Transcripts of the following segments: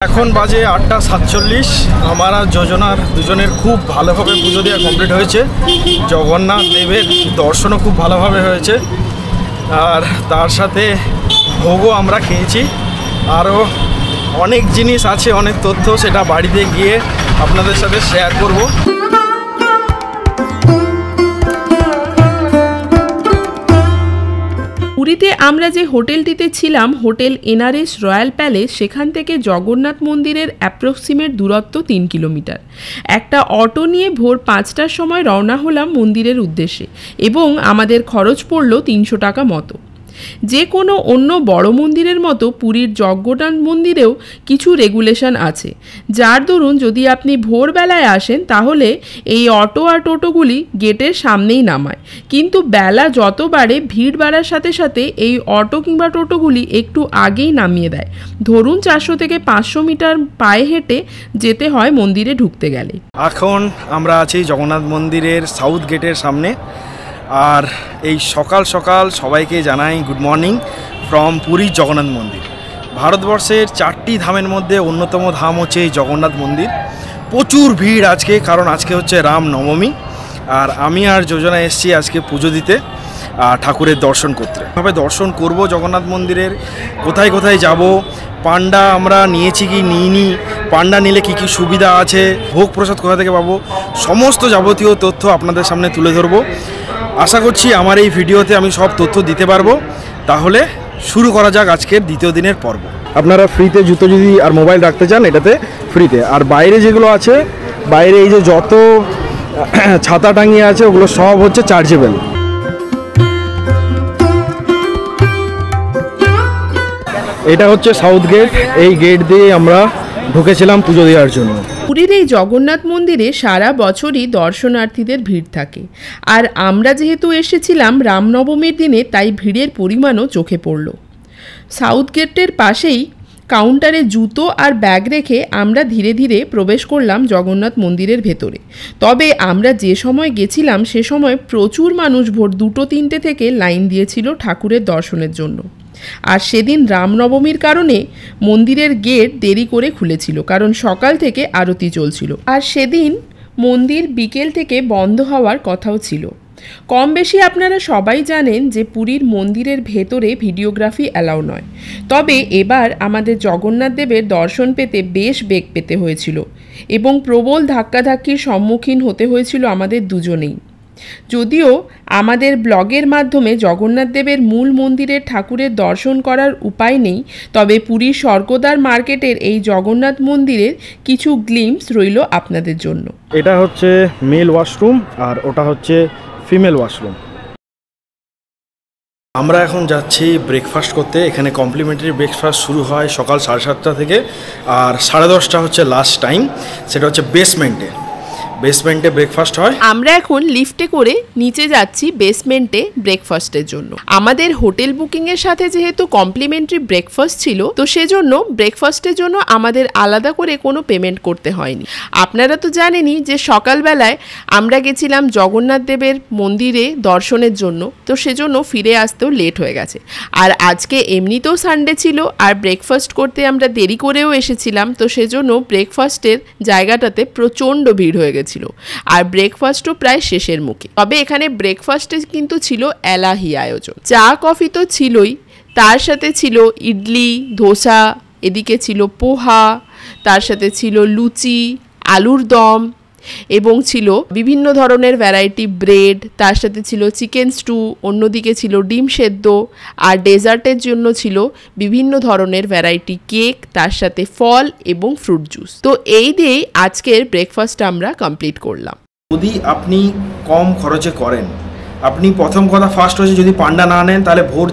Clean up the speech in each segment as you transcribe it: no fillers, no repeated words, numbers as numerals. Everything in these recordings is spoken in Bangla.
এখন বাজে 8:47। আমার আর যোজনার দুজনের খুব ভালোভাবে পুজো দেওয়া কমপ্লিট হয়েছে। জগন্নাথ দেবের দর্শনও খুব ভালোভাবে হয়েছে, আর তার সাথে ভোগও আমরা খেয়েছি। আরও অনেক জিনিস আছে, অনেক তথ্য, সেটা বাড়িতে গিয়ে আপনাদের সাথে শেয়ার করব। পুরীতে আমরা যে হোটেলটিতে ছিলাম, হোটেল এনআরএস রয়্যাল প্যালেস, সেখান থেকে জগন্নাথ মন্দিরের অ্যাপ্রক্সিমেট দূরত্ব 3 কিলোমিটার। একটা অটো নিয়ে ভোর 5টার সময় রওনা হলাম মন্দিরের উদ্দেশ্যে, এবং আমাদের খরচ পড়ল 300 টাকা মতো। যে কোনো অন্য বড় মন্দিরের মতো পুরীর জগন্নাথ মন্দিরেও কিছু রেগুলেশন আছে, যার দরুন যদি আপনি ভোরবেলায় আসেন তাহলে এই অটো আর টোটোগুলি গেটের সামনেই নামায়, কিন্তু বেলা যত বাড়ে ভিড় বাড়ার সাথে সাথে এই অটো কিংবা টোটোগুলি একটু আগেই নামিয়ে দেয়। ধরুন 400 থেকে 500 মিটার পায়ে হেঁটে যেতে হয় মন্দিরে ঢুকতে গেলে। এখন আমরা আছি জগন্নাথ মন্দিরের সাউথ গেটের সামনে, আর এই সকাল সকাল সবাইকে জানাই good morning from Puri Jagannath মন্দির। ভারতবর্ষের 4টি ধামের মধ্যে অন্যতম ধাম হচ্ছে এই জগন্নাথ মন্দির। প্রচুর ভিড় আজকে, কারণ আজকে হচ্ছে রাম নবমী, আর আমি আর যোজনা এসেছি আজকে পুজো দিতে, ঠাকুরের দর্শন করতে। এভাবে দর্শন করব জগন্নাথ মন্দিরের, কোথায় কোথায় যাব, পান্ডা আমরা নিয়েছি কি নিইনি, পান্ডা নিলে কি কি সুবিধা আছে, ভোগ প্রসাদ কোথা থেকে পাবো, সমস্ত যাবতীয় তথ্য আপনাদের সামনে তুলে ধরবো। আশা করছি আমার এই ভিডিওতে আমি সব তথ্য দিতে পারবো। তাহলে শুরু করা যাক আজকের দ্বিতীয় দিনের পর্ব। আপনারা ফ্রিতে জুতো যদি আর মোবাইল রাখতে চান এটাতে ফ্রিতে, আর বাইরে যেগুলো আছে, বাইরে এই যে যত ছাতা টাঙিয়ে আছে ওগুলো সব হচ্ছে চার্জেবল। এটা হচ্ছে সাউথ গেট, এই গেট দিয়ে আমরা ঢুকেছিলাম পুজো দেওয়ার জন্য। পুরীর এই জগন্নাথ মন্দিরে সারা বছরই দর্শনার্থীদের ভিড় থাকে, আর আমরা যেহেতু এসেছিলাম রামনবমীর দিনে, তাই ভিড়ের পরিমাণও চোখে পড়ল। সাউথ গেটের পাশেই কাউন্টারে জুতো আর ব্যাগ রেখে আমরা ধীরে ধীরে প্রবেশ করলাম জগন্নাথ মন্দিরের ভেতরে। তবে আমরা যে সময় গেছিলাম সে সময় প্রচুর মানুষ ভোর 2-3টে থেকে লাইন দিয়েছিল ঠাকুরের দর্শনের জন্য। আর সেদিন রামনবমীর কারণে মন্দিরের গেট দেরি করে খুলেছিল, কারণ সকাল থেকে আরতি চলছিল, আর সেদিন মন্দির বিকেল থেকে বন্ধ হওয়ার কথাও ছিল। কম বেশি আপনারা সবাই জানেন যে পুরীর মন্দিরের ভেতরে ভিডিওগ্রাফি অ্যালাউ নয়। তবে এবার আমাদের জগন্নাথ দেবের দর্শন পেতে বেশ বেগ পেতে হয়েছিল, এবং প্রবল ধাক্কাধাক্কির সম্মুখীন হতে হয়েছিল আমাদের দুজনেই। যদিও আমাদের ব্লগের মাধ্যমে জগন্নাথ দেবের মূল মন্দিরের ঠাকুরের দর্শন করার উপায় নেই, তবে পুরীর স্বর্গদ্বার মার্কেটের এই জগন্নাথ মন্দিরের কিছু গ্লিম্পস রইল আপনাদের জন্য। এটা হচ্ছে মেল ওয়াশরুম আর ওটা হচ্ছে ফিমেল ওয়াশরুম। আমরা এখন যাচ্ছি ব্রেকফাস্ট করতে। এখানে কমপ্লিমেন্টারি ব্রেকফাস্ট শুরু হয় সকাল 7:30 থেকে, আর 10:30 হচ্ছে লাস্ট টাইম। সেটা হচ্ছে বেসমেন্টে ব্রেকফাস্ট হয়। আমরা এখন লিফটে করে নিচে যাচ্ছি বেসমেন্টে ব্রেকফাস্টের জন্য। আমাদের হোটেল বুকিংয়ের সাথে যেহেতু কমপ্লিমেন্টারি ব্রেকফাস্ট ছিল, তো সেজন্য ব্রেকফাস্টের জন্য আমাদের আলাদা করে কোনো পেমেন্ট করতে হয়নি। আপনারা তো জানেনই যে সকালবেলায় আমরা গেছিলাম জগন্নাথ দেবের মন্দিরে দর্শনের জন্য, তো সেজন্য ফিরে আসতেও লেট হয়ে গেছে। আর আজকে এমনিতেও সানডে ছিল, আর ব্রেকফাস্ট করতে আমরা দেরি করেও এসেছিলাম, তো সেজন্য ব্রেকফাস্টের জায়গাটাতে প্রচণ্ড ভিড় হয়ে গেছে, আর ব্রেকফাস্টও প্রায় শেষের মুখে। তবে এখানে ব্রেকফাস্টে কিন্তু ছিল এলাহি আয়োজন। চা কফি তো ছিলই, তার সাথে ছিল ইডলি, ধোসা, এদিকে ছিল পোহা, তার সাথে ছিল লুচি, আলুর দম, এবং ছিল বিভিন্ন ধরনের ভ্যারাইটি ব্রেড, তার সাথে ছিল চিকেন স্টু, অন্যদিকে ছিল ডিম সেদ্ধ, আর ডেজার্টের জন্য ছিল বিভিন্ন ধরনের ভ্যারাইটি কেক, তার সাথে ফল এবং ফ্রুট জুস। তো এই দিয়েই আজকের ব্রেকফাস্ট আমরা কমপ্লিট করলাম। যদি আপনি কম খরচে করেন, আপনি প্রথম কথা ফার্স্ট হচ্ছে যদি পান্ডা না নেন তাহলে ভোর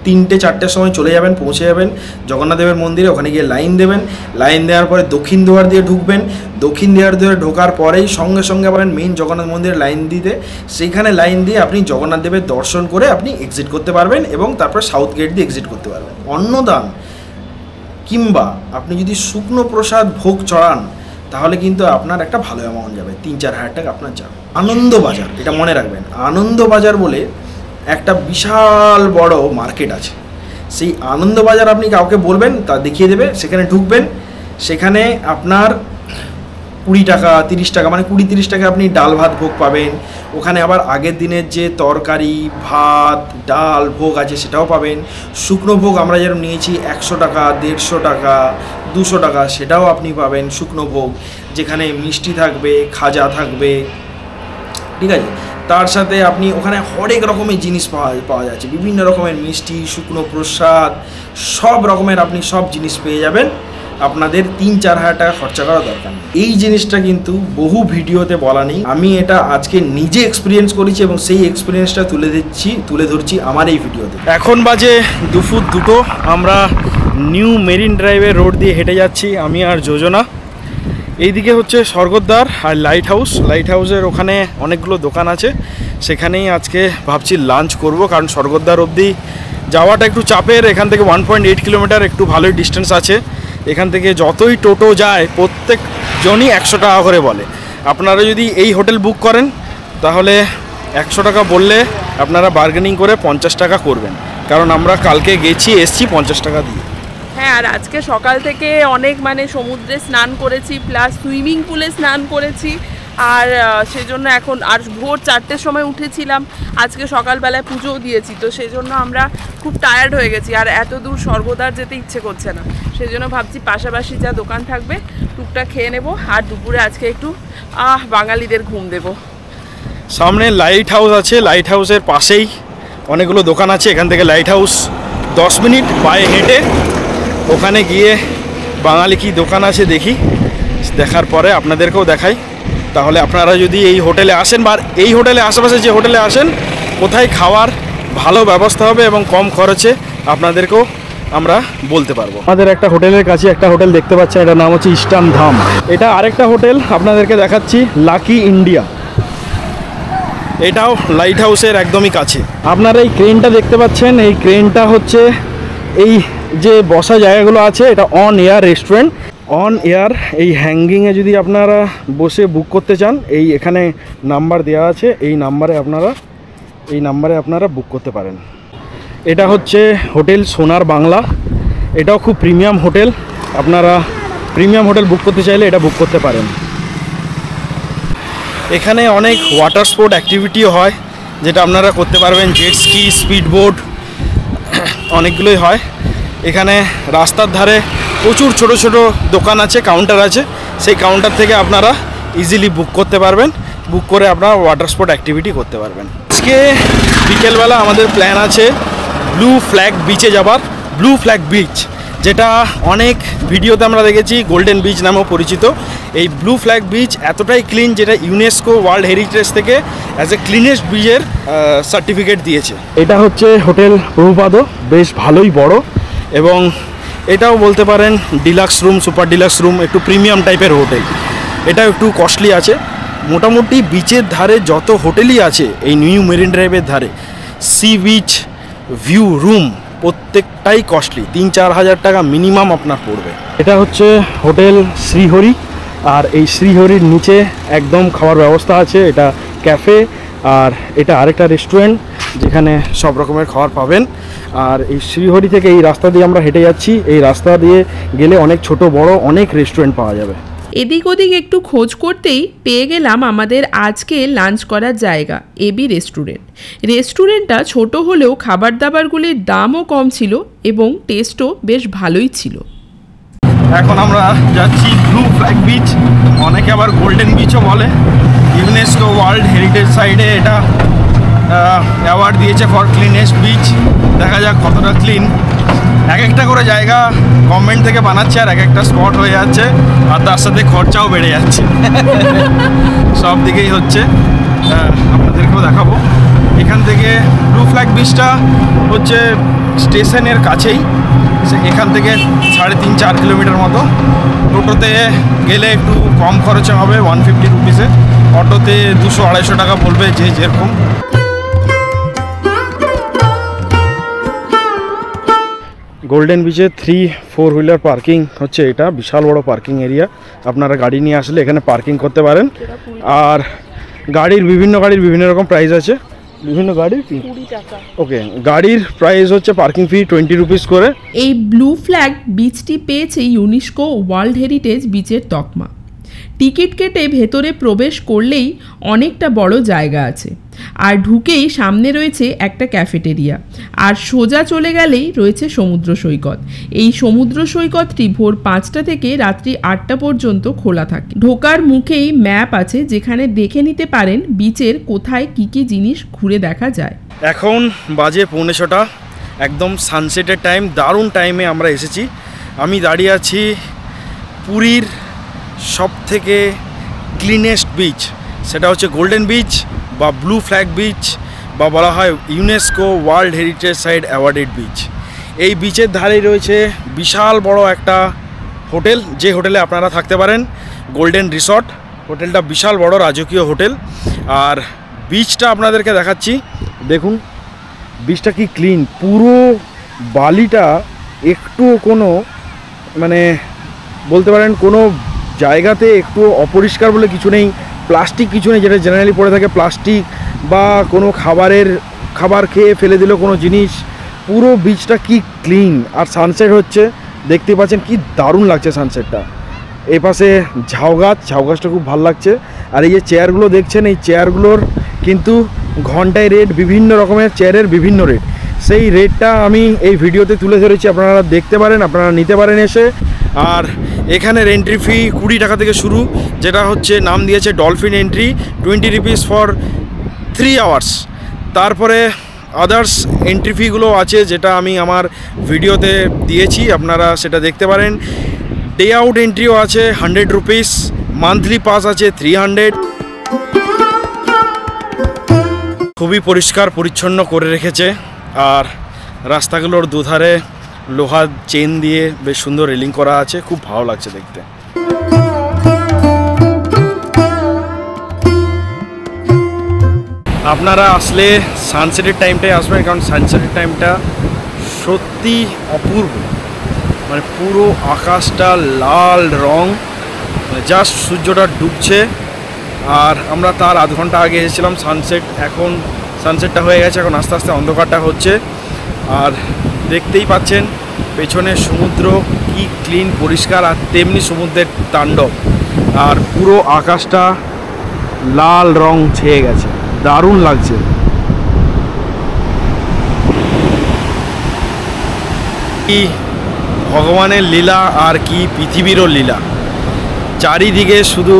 3-4টের সময় চলে যাবেন, পৌঁছে যাবেন জগন্নাথ দেবের মন্দিরে। ওখানে গিয়ে লাইন দেবেন, লাইন দেওয়ার পরে দক্ষিণ দুয়ার দিয়ে ঢুকবেন। দক্ষিণ দুয়ার দিয়ে ঢোকার পরেই সঙ্গে সঙ্গে পাবেন মেইন জগন্নাথ মন্দিরে লাইন দিতে। সেইখানে লাইন দিয়ে আপনি জগন্নাথ দেবের দর্শন করে আপনি এক্সিট করতে পারবেন, এবং তারপর সাউথ গেট দিয়ে এক্সিট করতে পারবেন। অন্নদান কিংবা আপনি যদি শুকনো প্রসাদ ভোগ চড়ান তাহলে কিন্তু আপনার একটা ভালো অ্যামাউন্ট যাবে, 3-4 হাজার টাকা আপনার যাবে। আনন্দবাজার, এটা মনে রাখবেন, আনন্দবাজার বলে একটা বিশাল বড় মার্কেট আছে। সেই আনন্দবাজার আপনি কাউকে বলবেন, তা দেখিয়ে দেবে, সেখানে ঢুকবেন, সেখানে আপনার 20 টাকা 30 টাকা মানে 20-30 টাকা আপনি ডাল ভাত ভোগ পাবেন। ওখানে আবার আগের দিনের যে তরকারি ভাত ডাল ভোগ আছে সেটাও পাবেন। শুকনো ভোগ আমরা যেরকম নিয়েছি 100 টাকা 150 টাকা 200 টাকা সেটাও আপনি পাবেন শুকনো ভোগ, যেখানে মিষ্টি থাকবে খাজা থাকবে, ঠিক আছে। তার সাথে আপনি ওখানে হরেক রকমের জিনিস পাওয়া যাচ্ছে, বিভিন্ন রকমের মিষ্টি শুকনো প্রসাদ সব রকমের আপনি সব জিনিস পেয়ে যাবেন। আপনাদের 3-4 হাজার টাকা খরচা করা দরকার নেই। এই জিনিসটা কিন্তু বহু ভিডিওতে বলা নেই, আমি এটা আজকে নিজে এক্সপিরিয়েন্স করেছি এবং সেই এক্সপিরিয়েন্সটা তুলে ধরছি আমার এই ভিডিওতে। এখন বাজে দুপুর 2টো, আমরা নিউ মেরিন ড্রাইভের রোড দিয়ে হেঁটে যাচ্ছি আমি আর যোজনা। এইদিকে হচ্ছে স্বর্গদ্বার আর লাইট হাউসের ওখানে অনেকগুলো দোকান আছে, সেখানেই আজকে ভাবছি লাঞ্চ করব, কারণ স্বর্গদ্বার অবধি যাওয়াটা একটু চাপের। এখান থেকে 1.8 কিলোমিটার, একটু ভালোই ডিস্টেন্স আছে। এখান থেকে যতই টোটো যায় প্রত্যেকজনই 100 টাকা করে বলে। আপনারা যদি এই হোটেল বুক করেন তাহলে 100 টাকা বললে আপনারা বার্গেনিং করে 50 টাকা করবেন, কারণ আমরা কালকে এসছি 50 টাকা দিয়ে। হ্যাঁ, আর আজকে সকাল থেকে অনেক সমুদ্রে স্নান করেছি, প্লাস সুইমিং পুলে স্নান করেছি, আর সেজন্য এখন আর ভোর 4টের সময় উঠেছিলাম। আজকে সকালবেলায় পুজোও দিয়েছি, তো সেজন্য আমরা খুব টায়ার্ড হয়ে গেছি, আর এত দূর স্বর্গদ্বার যেতে ইচ্ছে করছে না। সেজন্য ভাবছি পাশাপাশি যা দোকান থাকবে টুকটা খেয়ে নেব, আর দুপুরে আজকে একটু বাঙালিদের ঘুম দেব। সামনে লাইট হাউস আছে, লাইট হাউসের পাশেই অনেকগুলো দোকান আছে। এখান থেকে লাইট হাউস 10 মিনিট পায়ে হেঁটে, ওখানে গিয়ে বাঙালি কি দোকান আছে দেখি, দেখার পরে আপনাদেরকেও দেখাই। তাহলে আপনারা যদি এই হোটেলে আসেন বা এই হোটেলে আশেপাশে যে হোটেলে আসেন, কোথায় খাওয়ার ভালো ব্যবস্থা হবে এবং কম খরচে আপনাদেরকেও আমরা বলতে পারবো। আমাদের একটা হোটেলের কাছে একটা হোটেল দেখতে পাচ্ছেন, এটার নাম হচ্ছে ইস্টার্ন ধাম। এটা আরেকটা হোটেল আপনাদেরকে দেখাচ্ছি, লাকি ইন্ডিয়া। এটাও লাইট হাউসের একদমই কাছে। আপনারা এই ক্রেনটা দেখতে পাচ্ছেন, এই ক্রেনটা হচ্ছে এই যে বসা জায়গাগুলো আছে, এটা on air restaurant. On air এই হ্যাঙ্গিংয়ে যদি আপনারা বসে বুক করতে চান, এই এখানে নাম্বার দেওয়া আছে, এই নাম্বারে আপনারা বুক করতে পারেন। এটা হচ্ছে হোটেল সোনার বাংলা, এটাও খুব প্রিমিয়াম হোটেল। আপনারা প্রিমিয়াম হোটেল বুক করতে চাইলে এটা বুক করতে পারেন। এখানে অনেক ওয়াটার স্পোর্ট অ্যাক্টিভিটিও হয়, যেটা আপনারা করতে পারবেন। জেট স্কি, স্পিড বোট অনেকগুলোই হয়। এখানে রাস্তার ধারে প্রচুর ছোট ছোট দোকান আছে, কাউন্টার আছে, সেই কাউন্টার থেকে আপনারা ইজিলি বুক করতে পারবেন। বুক করে আপনারা ওয়াটার স্পোর্ট অ্যাক্টিভিটি করতে পারবেন। আজকে বিকেলবেলা আমাদের প্ল্যান আছে ব্লু ফ্ল্যাগ বিচে যাবার। ব্লু ফ্ল্যাগ বিচ, যেটা অনেক ভিডিওতে আমরা দেখেছি গোল্ডেন বিচ নামেও পরিচিত। এই ব্লু ফ্ল্যাগ বিচ এতটাই ক্লিন, যেটা ইউনেস্কো ওয়ার্ল্ড হেরিটেজ থেকে অ্যাজ এ ক্লিনেস্ট বিচের সার্টিফিকেট দিয়েছে। এটা হচ্ছে হোটেল প্রভুপাদ, বেশ ভালোই বড়, এবং এটাও বলতে পারেন deluxe room, super deluxe room, একটু প্রিমিয়াম টাইপের হোটেল। এটা একটু কস্টলি আছে। মোটামুটি বিচের ধারে যত হোটেলই আছে এই নিউ মেরিন ড্রাইভের ধারে, সি বিচ ভিউ রুম প্রত্যেকটাই কস্টলি, 3-4 হাজার টাকা মিনিমাম আপনার পড়বে। এটা হচ্ছে হোটেল শ্রীহরি, আর এই শ্রীহরির নিচে একদম খাওয়ার ব্যবস্থা আছে। এটা ক্যাফে, আর এটা আরেকটা রেস্টুরেন্ট যেখানে সব রকমের খাবার পাবেন। আর এই শ্রীহরি থেকে এই রাস্তা দিয়ে আমরা হেঁটে যাচ্ছি, এই রাস্তা দিয়ে গেলে অনেক ছোট বড় অনেক রেস্টুরেন্ট পাওয়া যাবে। এদিক ওদিক একটু খোঁজ করতেই পেয়ে গেলাম আমাদের আজকে লাঞ্চ করার জায়গা, এবি রেস্টুরেন্ট। রেস্টুরেন্টটা ছোট হলেও খাবার দাবারগুলির দামও কম ছিল এবং টেস্টও বেশ ভালোই ছিল। এখন আমরা যাচ্ছি ব্লু ফ্ল্যাগ বিচ, অনেকে আবার গোল্ডেন বিচও বলে। ইউনেস্কো ওয়ার্ল্ড হেরিটেজ সাইটে এটা অ্যাওয়ার্ড দিয়েছে ফর ক্লিনেস্ট বিচ। দেখা যাক কতটা ক্লিন। এক একটা করে জায়গা গভর্নমেন্ট থেকে বানাচ্ছে, আর এক একটা স্পট হয়ে যাচ্ছে, আর তার সাথে খরচাও বেড়ে যাচ্ছে। সব দিকেই হচ্ছে, আপনাদেরকেও দেখাবো। এখান থেকে ব্লু ফ্ল্যাগ বিচটা হচ্ছে স্টেশনের কাছেই, এখান থেকে 3.5-4 কিলোমিটার মতো। টোটোতে গেলে একটু কম খরচে হবে, 150 রুপিসে। অটোতে 200-250 টাকা বলবে, যে যেরকম। গোল্ডেন বিচে 3-4 হুইলার পার্কিং হচ্ছে, এটা বিশাল বড় পার্কিং এরিয়া। আপনারা গাড়ি নিয়ে আসলে এখানে পার্কিং করতে পারেন। আর বিভিন্ন গাড়ির বিভিন্ন রকম প্রাইস আছে। বিভিন্ন গাড়ির কি 20 টাকা। ওকে, গাড়ির প্রাইস হচ্ছে পার্কিং ফি 20 রুপিস করে। এই ব্লু ফ্ল্যাগ বিচটি পেয়েছে ইউনেস্কো ওয়ার্ল্ড হেরিটেজ বিচের তকমা। টিকিট কেটে ভেতরে প্রবেশ করলেই অনেকটা বড় জায়গা আছে, আর ঢুকেই সামনে রয়েছে একটা ক্যাফেটেরিয়া, আর সোজা চলে গেলেই রয়েছে সমুদ্র সৈকত। এই সমুদ্র সৈকতটি ভোর 5টা থেকে রাত্রি 8টা পর্যন্ত খোলা থাকে। ঢোকার মুখেই ম্যাপ আছে, যেখানে দেখে নিতে পারেন বিচের কোথায় কি কি জিনিস ঘুরে দেখা যায়। এখন বাজে 6:45, একদম সানসেটের টাইম, দারুণ টাইমে আমরা এসেছি। আমি দাঁড়িয়ে আছি পুরীর সব থেকে ক্লিনেস্ট বিচ, সেটা হচ্ছে গোল্ডেন বিচ বা ব্লু ফ্ল্যাগ বিচ, বা বলা হয় UNESCO world heritage site awarded beach. এই বিচের ধারেই রয়েছে বিশাল বড় একটা হোটেল, যে হোটেলে আপনারা থাকতে পারেন, গোল্ডেন রিসর্ট। হোটেলটা বিশাল বড় রাজকীয় হোটেল। আর বিচটা আপনাদেরকে দেখাচ্ছি, দেখুন বিচটা কি ক্লিন, পুরো বালিটা একটুও কোনো মানে বলতে পারেন কোনো জায়গাতে একটু অপরিষ্কার বলে কিছু নেই, প্লাস্টিক কিছু নেই, যেটা জেনারেলি পড়ে থাকে প্লাস্টিক বা কোনো খাবার খেয়ে ফেলে দিল কোনো জিনিস। পুরো বিচটা কি ক্লিন, আর সানসেট হচ্ছে, দেখতে পাচ্ছেন কি দারুণ লাগছে সানসেটটা। এই পাশে ঝাউ গাছটা খুব ভালো লাগছে। আর এই যে চেয়ারগুলো দেখছেন, এই চেয়ারগুলোর কিন্তু ঘন্টায় রেট, বিভিন্ন রকমের চেয়ারের বিভিন্ন রেট। সেই রেটটা আমি এই ভিডিওতে তুলে ধরেছি, আপনারা দেখতে পারেন, আপনারা নিতে পারেন এসে। আর এখানের এন্ট্রি ফি 20 টাকা থেকে শুরু, যেটা হচ্ছে নাম দিয়েছে dolphin entry, 20 rupees for 3 hours. তারপরে আদার্স এন্ট্রি ফিগুলো আছে, যেটা আমি আমার ভিডিওতে দিয়েছি, আপনারা সেটা দেখতে পারেন। ডে আউট এন্ট্রিও আছে 100 রুপিস, মান্থলি পাস আছে 300। খুবই পরিষ্কার পরিচ্ছন্ন করে রেখেছে, আর রাস্তাগুলোর দুধারে লোহার চেন দিয়ে বেশ সুন্দর রেলিং করা আছে, খুব ভালো লাগছে দেখতে। আপনারা আসলে সানসেটের টাইমটাই আসবেন, কারণ সানসেটের টাইমটা সত্যি অপূর্ব, মানে পুরো আকাশটা লাল রং, জাস্ট সূর্যটা ডুবছে। আর আমরা তার আধ ঘন্টা আগে এসেছিলাম, এখন সানসেটটা হয়ে গেছে, এখন আস্তে আস্তে অন্ধকারটা হচ্ছে। আর দেখতেই পাচ্ছেন পেছনে সমুদ্র কি ক্লিন পরিষ্কার, আর তেমনি সমুদ্রের তাণ্ডব, আর পুরো আকাশটা লাল রং ছেয়ে গেছে, দারুণ লাগছে। কি ভগবানের লীলা, আর কি পৃথিবীরও লীলা। চারিদিকে শুধু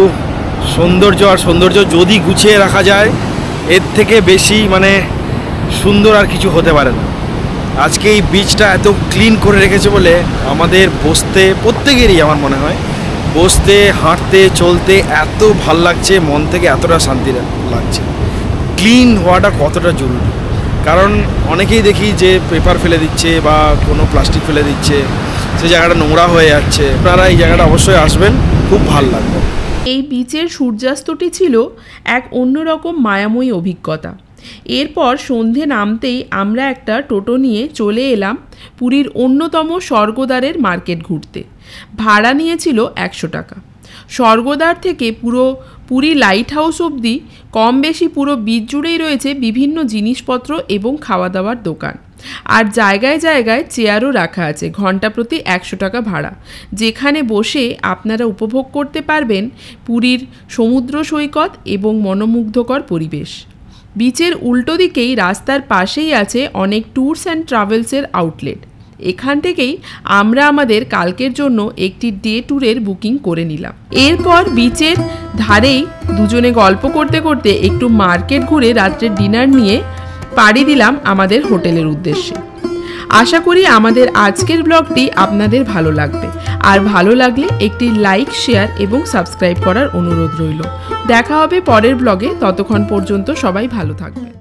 সৌন্দর্য আর সৌন্দর্য, যদি গুছিয়ে রাখা যায় এর থেকে বেশি মানে সুন্দর আর কিছু হতে পারে না। আজকে এই বিচটা এত ক্লিন করে রেখেছে বলে আমাদের বসতে, প্রত্যেকেরই আমার মনে হয় বসতে, হাঁটতে, চলতে এত ভাল লাগছে, মন থেকে এতটা শান্তি লাগছে। ক্লিন হওয়াটা কতটা জরুরি, কারণ অনেকেই দেখি যে পেপার ফেলে দিচ্ছে বা কোনো প্লাস্টিক ফেলে দিচ্ছে, সেই জায়গাটা নোংরা হয়ে যাচ্ছে। আপনারা এই জায়গাটা অবশ্যই আসবেন, খুব ভালো লাগবে। এই বিচের সূর্যাস্তটি ছিল এক অন্যরকম মায়াময়ী অভিজ্ঞতা। এরপর সন্ধে নামতেই আমরা একটা টোটো নিয়ে চলে এলাম পুরীর অন্যতম স্বর্গদ্বারের মার্কেট ঘুরতে। ভাড়া নিয়েছিল 100 টাকা। স্বর্গদ্বার থেকে পুরো পুরী লাইট হাউস অবধি কম বেশি পুরো বিচ জুড়েই রয়েছে বিভিন্ন জিনিসপত্র এবং খাওয়া দাওয়ার দোকান, আর জায়গায় জায়গায় চেয়ারও রাখা আছে। ঘন্টা প্রতি 100 টাকা ভাড়া, যেখানে বসে আপনারা উপভোগ করতে পারবেন পুরীর সমুদ্র সৈকত এবং মনোমুগ্ধকর পরিবেশ। বিচের উল্টো দিকেই রাস্তার পাশেই আছে অনেক ট্যুরস অ্যান্ড ট্রাভেলসের আউটলেট। এখান থেকেই আমরা আমাদের কালকের জন্য একটি ডে ট্যুরের বুকিং করে নিলাম। এরপর বিচের ধারেই দুজনে গল্প করতে করতে একটু মার্কেট ঘুরে রাত্রের ডিনার নিয়ে পাড়ি দিলাম আমাদের হোটেলের উদ্দেশ্যে। আশা করি আমাদের আজকের ব্লগটি আপনাদের ভালো লাগবে, আর ভালো লাগলে একটি লাইক, শেয়ার এবং সাবস্ক্রাইব করার অনুরোধ রইল। দেখা হবে পরের ব্লগে, ততক্ষণ পর্যন্ত সবাই ভালো থাকবেন।